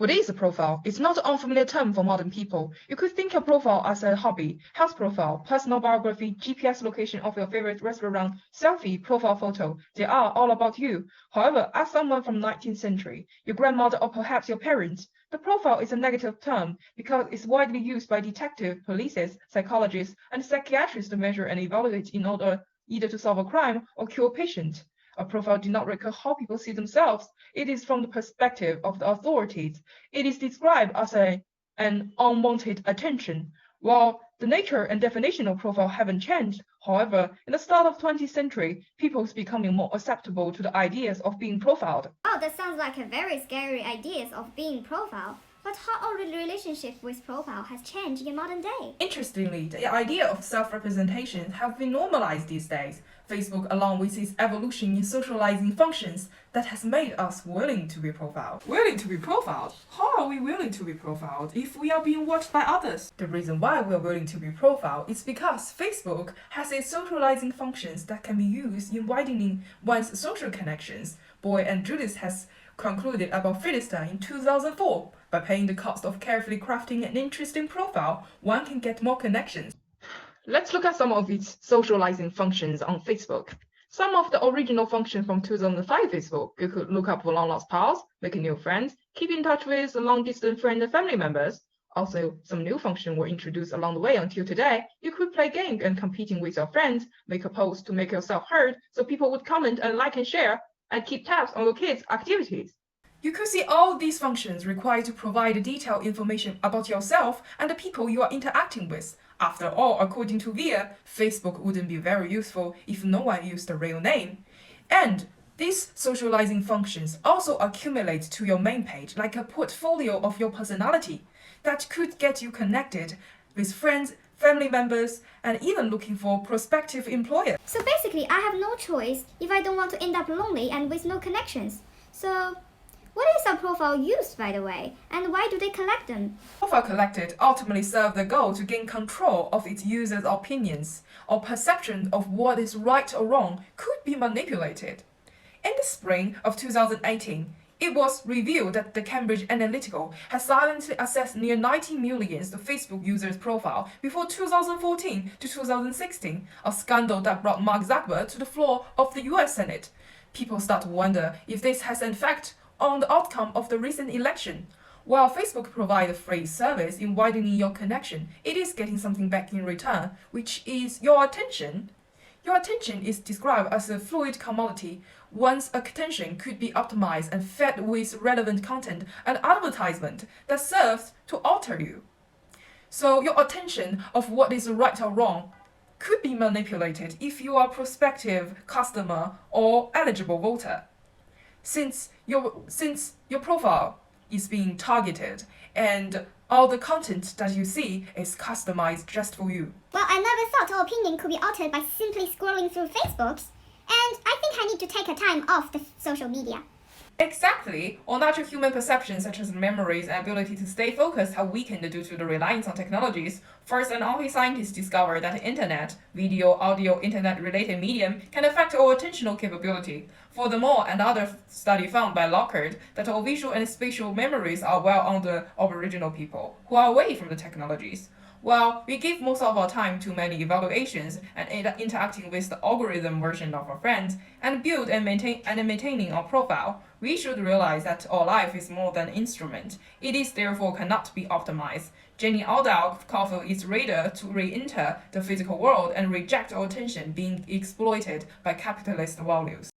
What is a profile? It's not an unfamiliar term for modern people. You could think of profile as a hobby, health profile, personal biography, GPS location of your favorite restaurant, selfie, profile photo. They are all about you. However, as someone from 19th century, your grandmother or perhaps your parents, the profile is a negative term because it's widely used by detectives, police, psychologists, and psychiatrists to measure and evaluate in order either to solve a crime or cure a patient. A profile did not record how people see themselves. It is from the perspective of the authorities. It is described as an unwanted attention. While the nature and definition of profile haven't changed, however, in the start of 20th century, people is becoming more acceptable to the ideas of being profiled. Oh, that sounds like a very scary idea of being profiled. But how our relationship with profile has changed in modern day? Interestingly, the idea of self-representation have been normalized these days. Facebook, along with its evolution in socializing functions, that has made us willing to be profiled. Willing to be profiled? How are we willing to be profiled if we are being watched by others? The reason why we are willing to be profiled is because Facebook has its socializing functions that can be used in widening one's social connections. Boy and Julius has concluded about Philistine in 2004. By paying the cost of carefully crafting an interesting profile, one can get more connections. Let's look at some of its socializing functions on Facebook. Some of the original functions from 2005 Facebook, you could look up for long-lost pals, make new friends, keep in touch with long-distance friends and family members. Also, some new functions were introduced along the way until today. You could play games and competing with your friends, make a post to make yourself heard so people would comment and like and share, and keep tabs on your kids' activities. You could see all these functions required to provide detailed information about yourself and the people you are interacting with. After all, according to Via, Facebook wouldn't be very useful if no one used the real name. And these socializing functions also accumulate to your main page like a portfolio of your personality that could get you connected with friends, family members, and even looking for prospective employers. So basically, I have no choice if I don't want to end up lonely and with no connections. So, what is a profile used, by the way, and why do they collect them? Profile collected ultimately serve the goal to gain control of its users' opinions, or perception of what is right or wrong could be manipulated. In the spring of 2018, it was revealed that the Cambridge Analytica had silently accessed near 90 million of Facebook users' profile before 2014 to 2016, a scandal that brought Mark Zuckerberg to the floor of the US Senate. People start to wonder if this has an effect on the outcome of the recent election. While Facebook provides a free service in widening your connection, it is getting something back in return, which is your attention. Your attention is described as a fluid commodity. One's attention could be optimized and fed with relevant content and advertisement that serves to alter you. So your attention of what is right or wrong could be manipulated if you are a prospective customer or eligible voter. Since your profile is being targeted and all the content that you see is customized just for you. Well, I never thought our opinion could be altered by simply scrolling through Facebook, and I think I need to take a time off the social media. Exactly. All natural human perceptions such as memories and ability to stay focused have weakened due to the reliance on technologies. First, an army scientist discovered that the internet, video, audio, internet-related medium can affect our attentional capability. Furthermore, another study found by Lockhart that our visual and spatial memories are well on the aboriginal people, who are away from the technologies. While we give most of our time to many evaluations and interacting with the algorithm version of our friends and build and maintaining our profile, we should realize that our life is more than an instrument. It is therefore cannot be optimized. Jenny Aldau calls its reader to re-enter the physical world and reject our attention being exploited by capitalist values.